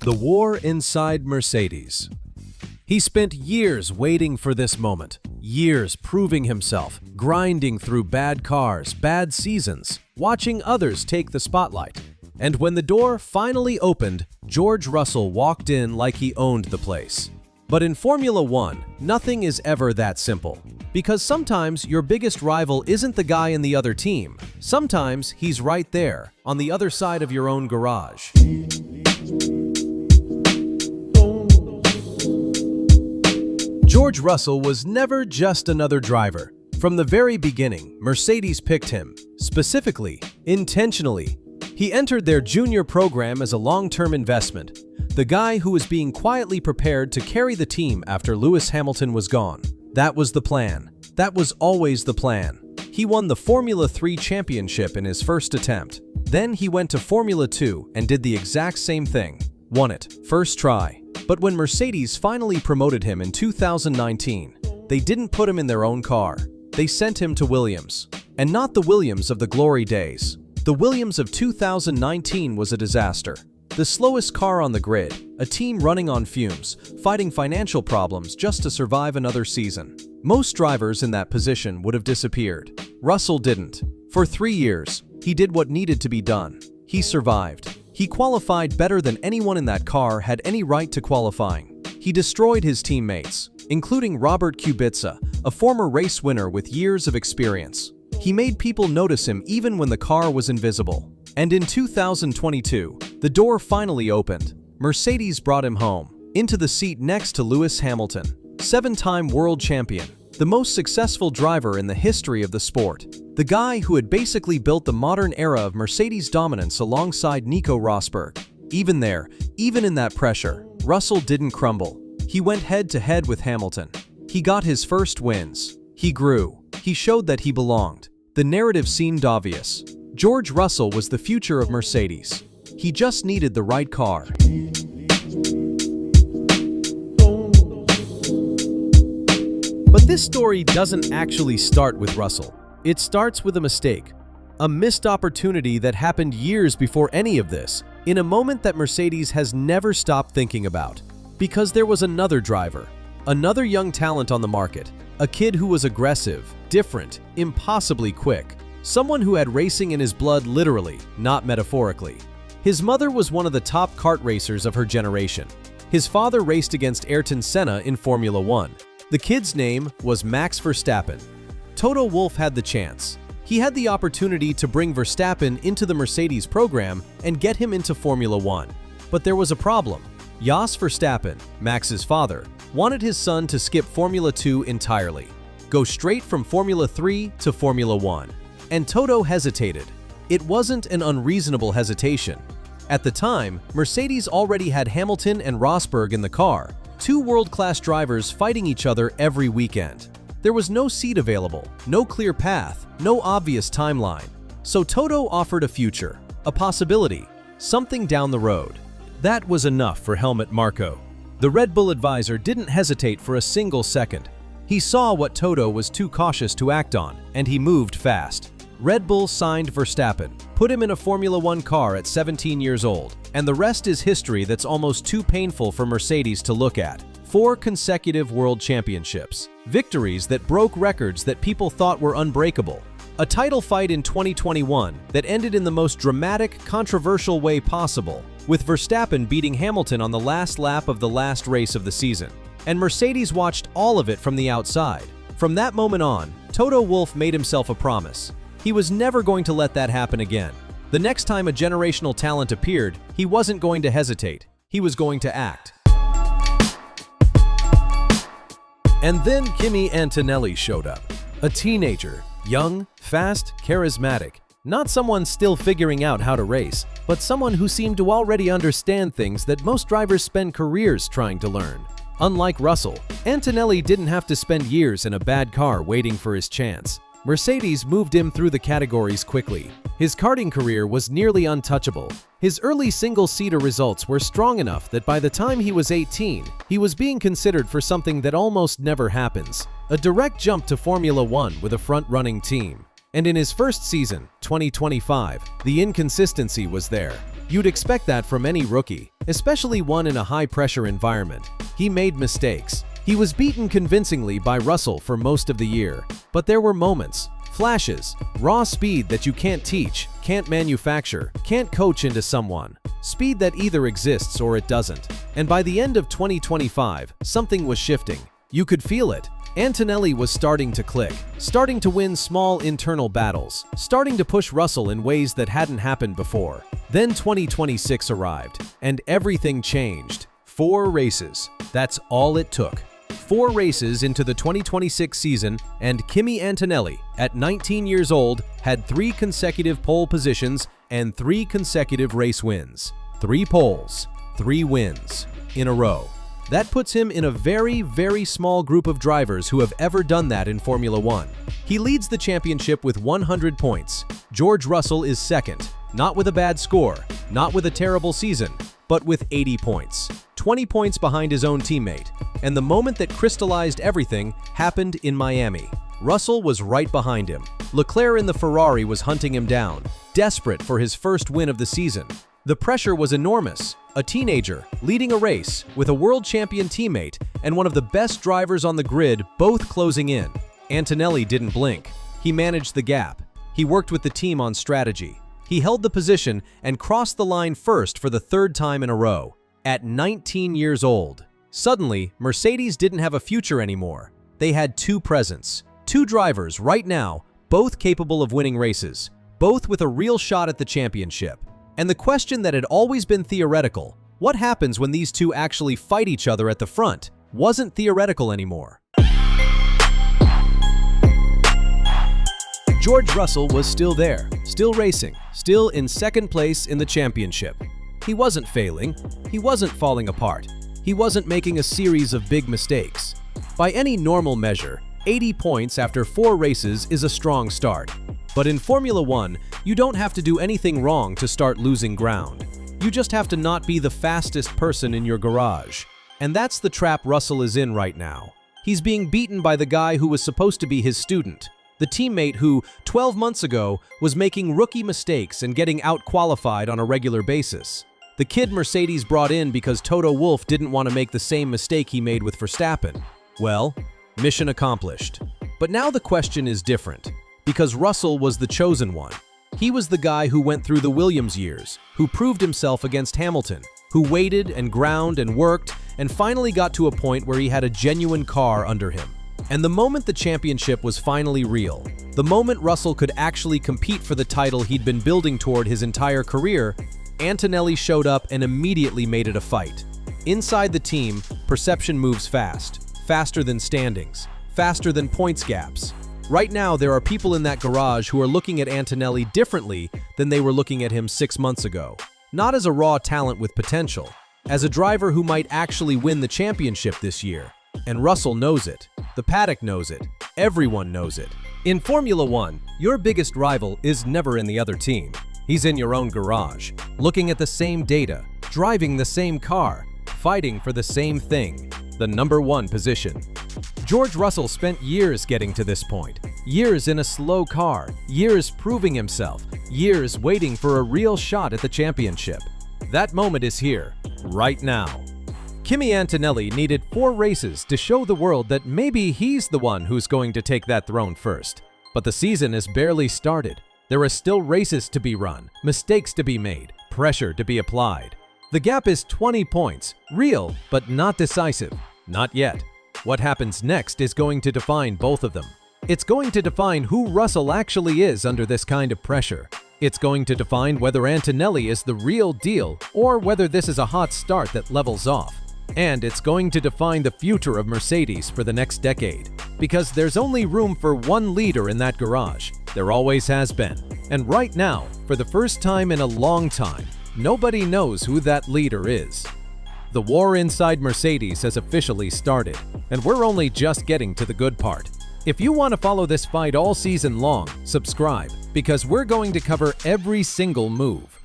The war inside Mercedes. He spent years waiting for this moment, years proving himself, grinding through bad cars, bad seasons, watching others take the spotlight. And when the door finally opened, George Russell walked in like he owned the place. But in Formula One, nothing is ever that simple. Because sometimes your biggest rival isn't the guy in the other team. Sometimes he's right there, on the other side of your own garage. George Russell was never just another driver. From the very beginning, Mercedes picked him, specifically, intentionally. He entered their junior program as a long-term investment, the guy who was being quietly prepared to carry the team after Lewis Hamilton was gone. That was the plan. That was always the plan. He won the Formula 3 championship in his first attempt. Then he went to Formula 2 and did the exact same thing. Won it, first try. But when Mercedes finally promoted him in 2019, they didn't put him in their own car. They sent him to Williams. And not the Williams of the glory days. The Williams of 2019 was a disaster. The slowest car on the grid, a team running on fumes, fighting financial problems just to survive another season. Most drivers in that position would have disappeared. Russell didn't. For 3 years, he did what needed to be done. He survived. He qualified better than anyone in that car had any right to qualifying. He destroyed his teammates, including Robert Kubica, a former race winner with years of experience. He made people notice him even when the car was invisible. And in 2022, the door finally opened. Mercedes brought him home, into the seat next to Lewis Hamilton, 7-time world champion, the most successful driver in the history of the sport. The guy who had basically built the modern era of Mercedes dominance alongside Nico Rosberg. Even there, even in that pressure, Russell didn't crumble. He went head-to-head with Hamilton. He got his first wins. He grew. He showed that he belonged. The narrative seemed obvious. George Russell was the future of Mercedes. He just needed the right car. But this story doesn't actually start with Russell. It starts with a mistake. A missed opportunity that happened years before any of this, in a moment that Mercedes has never stopped thinking about. Because there was another driver, another young talent on the market, a kid who was aggressive, different, impossibly quick. Someone who had racing in his blood literally, not metaphorically. His mother was one of the top kart racers of her generation. His father raced against Ayrton Senna in Formula One. The kid's name was Max Verstappen. Toto Wolff had the chance. He had the opportunity to bring Verstappen into the Mercedes program and get him into Formula One. But there was a problem. Jos Verstappen, Max's father, wanted his son to skip Formula 2 entirely, go straight from Formula 3 to Formula 1. And Toto hesitated. It wasn't an unreasonable hesitation. At the time, Mercedes already had Hamilton and Rosberg in the car, two world-class drivers fighting each other every weekend. There was no seat available, no clear path, no obvious timeline. So Toto offered a future, a possibility, something down the road. That was enough for Helmut Marko. The Red Bull advisor didn't hesitate for a single second. He saw what Toto was too cautious to act on, and he moved fast. Red Bull signed Verstappen, put him in a Formula One car at 17 years old, and the rest is history that's almost too painful for Mercedes to look at. 4 consecutive world championships, victories that broke records that people thought were unbreakable. A title fight in 2021 that ended in the most dramatic, controversial way possible, with Verstappen beating Hamilton on the last lap of the last race of the season. And Mercedes watched all of it from the outside. From that moment on, Toto Wolff made himself a promise. He was never going to let that happen again. The next time a generational talent appeared, he wasn't going to hesitate. He was going to act. And then Kimi Antonelli showed up. A teenager, young, fast, charismatic. Not someone still figuring out how to race, but someone who seemed to already understand things that most drivers spend careers trying to learn. Unlike Russell, Antonelli didn't have to spend years in a bad car waiting for his chance. Mercedes moved him through the categories quickly. His karting career was nearly untouchable. His early single-seater results were strong enough that by the time he was 18, he was being considered for something that almost never happens: a direct jump to Formula One with a front-running team. And in his first season, 2025, the inconsistency was there. You'd expect that from any rookie, especially one in a high-pressure environment. He made mistakes. He was beaten convincingly by Russell for most of the year. But there were moments, flashes, raw speed that you can't teach, can't manufacture, can't coach into someone. Speed that either exists or it doesn't. And by the end of 2025, something was shifting. You could feel it. Antonelli was starting to click, starting to win small internal battles, starting to push Russell in ways that hadn't happened before. Then 2026 arrived, and everything changed. 4 races. That's all it took. 4 races into the 2026 season, and Kimi Antonelli, at 19 years old, had 3 consecutive pole positions and 3 consecutive race wins. 3 poles, 3 wins in a row. That puts him in a very, very small group of drivers who have ever done that in Formula One. He leads the championship with 100 points. George Russell is second, not with a bad score, not with a terrible season, but with 80 points. 20 points behind his own teammate. And the moment that crystallized everything happened in Miami. Russell was right behind him. Leclerc in the Ferrari was hunting him down, desperate for his first win of the season. The pressure was enormous. A teenager leading a race with a world champion teammate and one of the best drivers on the grid both closing in. Antonelli didn't blink. He managed the gap. He worked with the team on strategy. He held the position and crossed the line first for the 3rd time in a row. At 19 years old. Suddenly, Mercedes didn't have a future anymore. They had 2 presents. 2 drivers right now, both capable of winning races, both with a real shot at the championship. And the question that had always been theoretical, what happens when these 2 actually fight each other at the front, wasn't theoretical anymore. George Russell was still there, still racing, still in 2nd place in the championship. He wasn't failing, he wasn't falling apart, he wasn't making a series of big mistakes. By any normal measure, 80 points after 4 races is a strong start. But in Formula One, you don't have to do anything wrong to start losing ground. You just have to not be the fastest person in your garage. And that's the trap Russell is in right now. He's being beaten by the guy who was supposed to be his student, the teammate who, 12 months ago, was making rookie mistakes and getting out-qualified on a regular basis. The kid Mercedes brought in because Toto Wolff didn't want to make the same mistake he made with Verstappen. Well, mission accomplished. But now the question is different, because Russell was the chosen one. He was the guy who went through the Williams years, who proved himself against Hamilton, who waited and ground and worked and finally got to a point where he had a genuine car under him. And the moment the championship was finally real, the moment Russell could actually compete for the title he'd been building toward his entire career, Antonelli showed up and immediately made it a fight. Inside the team, perception moves fast, faster than standings, faster than points gaps. Right now, there are people in that garage who are looking at Antonelli differently than they were looking at him 6 months ago. Not as a raw talent with potential, as a driver who might actually win the championship this year. And Russell knows it. The paddock knows it. Everyone knows it. In Formula One, your biggest rival is never in the other team. He's in your own garage, looking at the same data, driving the same car, fighting for the same thing, the #1 position. George Russell spent years getting to this point, years in a slow car, years proving himself, years waiting for a real shot at the championship. That moment is here, right now. Kimi Antonelli needed 4 races to show the world that maybe he's the one who's going to take that throne first. But the season has barely started. There are still races to be run, mistakes to be made, pressure to be applied. The gap is 20 points, real but not decisive. Not yet. What happens next is going to define both of them. It's going to define who Russell actually is under this kind of pressure. It's going to define whether Antonelli is the real deal or whether this is a hot start that levels off. And it's going to define the future of Mercedes for the next decade. Because there's only room for one leader in that garage. There always has been. And right now, for the first time in a long time, nobody knows who that leader is. The war inside Mercedes has officially started, and we're only just getting to the good part. If you want to follow this fight all season long, subscribe, because we're going to cover every single move.